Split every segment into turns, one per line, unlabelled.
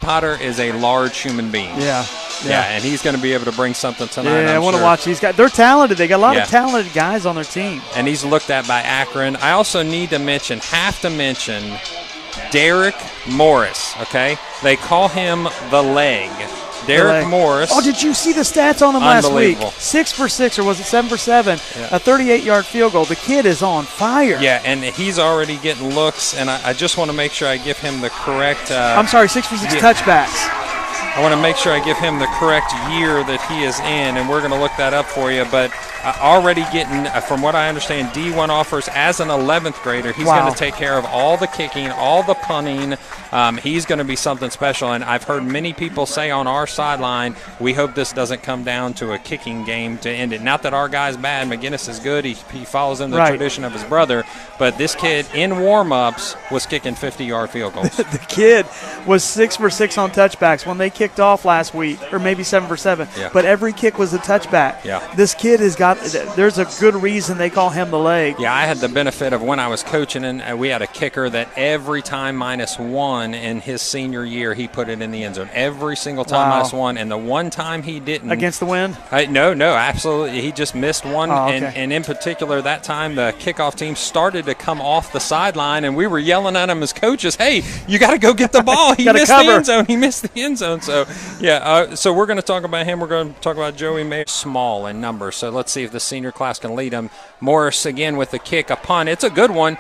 Potter is a large human being.
Yeah.
Yeah, and he's going to be able to bring something tonight.
Yeah, I want to watch these guys. They're talented. They got a lot of talented guys on their team.
And he's looked at by Akron. I also have to mention Derek Morris, okay? They call him the leg. Derek Morris.
Oh, did you see the stats on him last week?
6
for 6, or was it 7 for 7?
Yeah.
A 38-yard field goal. The kid is on fire.
Yeah, and he's already getting looks, and I just want to make sure I give him the correct.
I'm sorry, 6 for 6 touchbacks.
I want to make sure I give him the correct year that he is in, and we're going to look that up for you. But already getting, from what I understand, D1 offers as an 11th grader. He's going to take care of all the kicking, all the punting. He's going to be something special. And I've heard many people say on our sideline, we hope this doesn't come down to a kicking game to end it. Not that our guy's bad. McGinnis is good. He follows in the tradition of his brother. But this kid, in warm-ups, was kicking 50-yard field goals.
The kid was 6 for 6 on touchbacks when they kicked off last week, or maybe 7 for 7.
Yeah.
But every kick was a touchback.
Yeah.
This kid has got, there's a good reason they call him the leg.
Yeah, I had the benefit of when I was coaching, and we had a kicker that every time -1 in his senior year, he put it in the end zone. Every single time -1, and the one time he didn't.
Against the wind?
No, absolutely. He just missed one,
okay.
and in particular that time the kickoff team started to come off the sideline, and we were yelling at him as coaches, hey, you got to go get the ball. He missed the end zone. He missed the end zone. So, yeah, so we're going to talk about him. We're going to talk about Joey Mayer. Small in numbers, so let's see if the senior class can lead him. Morris again with the kick, a punt. It's a good one.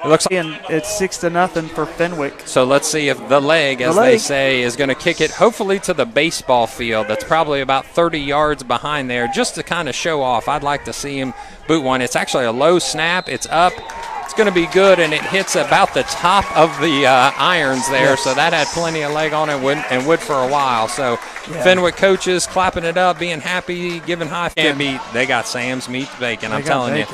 It looks like
it's 6-0 for Fenwick.
So let's see if the leg, as they say, is going to kick it hopefully to the baseball field. That's probably about 30 yards behind there, just to kind of show off. I'd like to see him boot one. It's actually a low snap. It's up. It's going to be good, and it hits about the top of the irons there. Yes. So that had plenty of leg on it and would for a while. So Fenwick coaches clapping it up, being happy, giving high five. They got Sam's Meat Bacon, I'm telling you.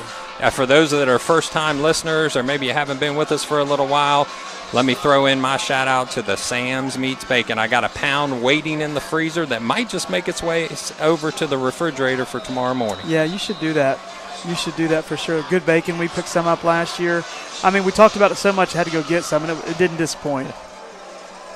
For those that are first-time listeners, or maybe you haven't been with us for a little while, let me throw in my shout-out to the Sam's Meats Bacon. I got a pound waiting in the freezer that might just make its way over to the refrigerator for tomorrow morning.
Yeah, you should do that. You should do that for sure. Good bacon. We picked some up last year. I mean, we talked about it so much, I had to go get some, and it didn't disappoint.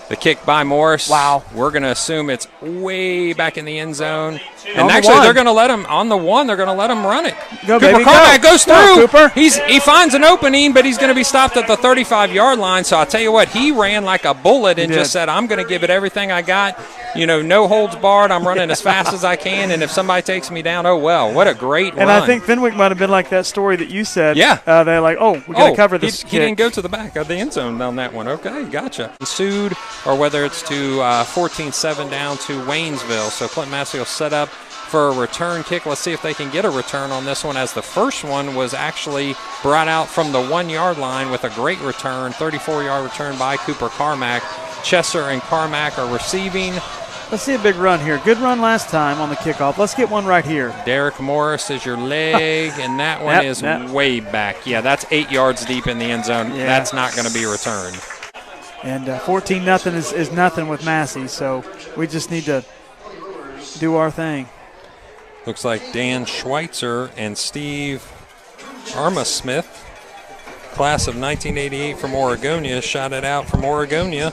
The kick by Morris.
Wow.
We're going to assume it's way back in the end zone. And actually, they're going to let him, on the one, they're going to let him run it.
Go,
Cooper
baby,
Carmack goes through.
Go, Cooper.
He finds an opening, but he's going to be stopped at the 35-yard line. So I'll tell you what, he ran like a bullet and just said, I'm going to give it everything I got. You know, no holds barred. I'm running as fast as I can, and if somebody takes me down, oh, well. What a great run.
And I think Fenwick might have been like that story that you said.
Yeah.
They're like, we got to cover this
He didn't go to the back of the end zone on that one. Okay, gotcha. Sued, or whether it's to 14-7 down to Waynesville. So Clinton Massie will set up for a return kick. Let's see if they can get a return on this one, as the first one was actually brought out from the 1-yard line with a great return, 34-yard return by Cooper Carmack. Chesser and Carmack are receiving.
Let's see a big run here. Good run last time on the kickoff. Let's get one right here.
Derek Morris is your leg, and that one is way back. Yeah, that's 8 yards deep in the end zone. Yeah. That's not going to be returned.
And 14-0 is nothing with Massey, so we just need to do our thing.
Looks like Dan Schweitzer and Steve Armasmith, class of 1988 from Oregonia, shot it out from Oregonia.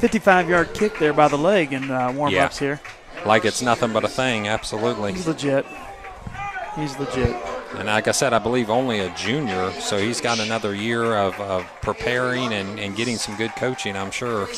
55-yard kick there by the leg in warm-ups here.
Like it's nothing but a thing, absolutely.
He's legit.
And like I said, I believe only a junior, so he's got another year of preparing and getting some good coaching, I'm sure.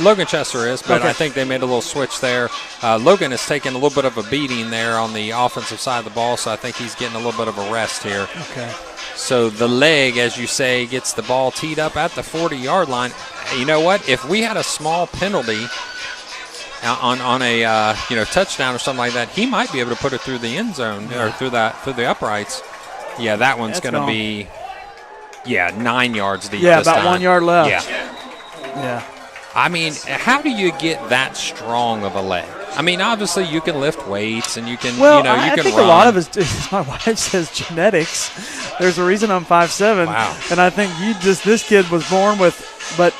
Logan Chester is, but I think they made a little switch there. Logan has taken a little bit of a beating there on the offensive side of the ball, so I think he's getting a little bit of a rest here.
Okay.
So the leg, as you say, gets the ball teed up at the 40-yard line. You know what? If we had a small penalty on a touchdown or something like that, he might be able to put it through the end zone or through the uprights. Yeah, that one's going to be 9 yards deep.
Yeah,
this
about
time.
1 yard left.
Yeah. I mean, how do you get that strong of a leg? I mean, obviously you can lift weights and you can,
I think
run.
A lot of it is, my wife says, genetics. There's a reason I'm 5'7".
Wow.
And I think this kid was born with, but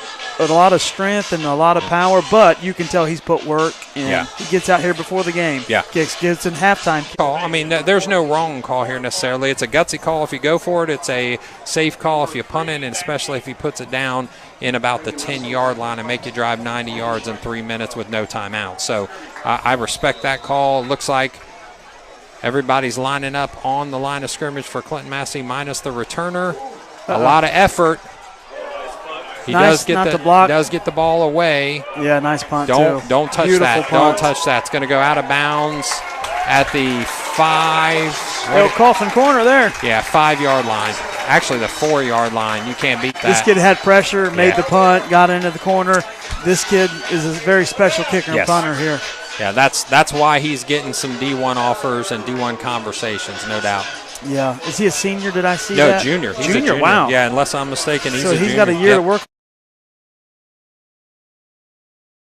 strength and a lot of power, but you can tell he's put work, and he gets out here before the game.
Yeah.
Gets in halftime.
Call. I mean, there's no wrong call here necessarily. It's a gutsy call if you go for it. It's a safe call if you punt it, and especially if he puts it down in about the 10-yard line and make you drive 90 yards in 3 minutes with no timeout. So I respect that call. Looks like everybody's lining up on the line of scrimmage for Clinton Massie minus the returner. A lot of effort. He does get the ball away.
Yeah, nice punt
Don't touch
Beautiful
that.
Punt.
Don't touch that. It's going to go out of bounds at the 5.
Coffin corner there.
Yeah, 5-yard line. Actually, the 4-yard line. You can't beat that.
This kid had pressure, made the punt, got into the corner. This kid is a very special kicker and punter here.
Yeah, that's why he's getting some D1 offers and D1 conversations, no doubt.
Yeah. Is he a senior? Did I see that?
No, junior. He's a
junior. Wow.
Yeah, unless I'm mistaken, he's a junior.
So he's got a year to work.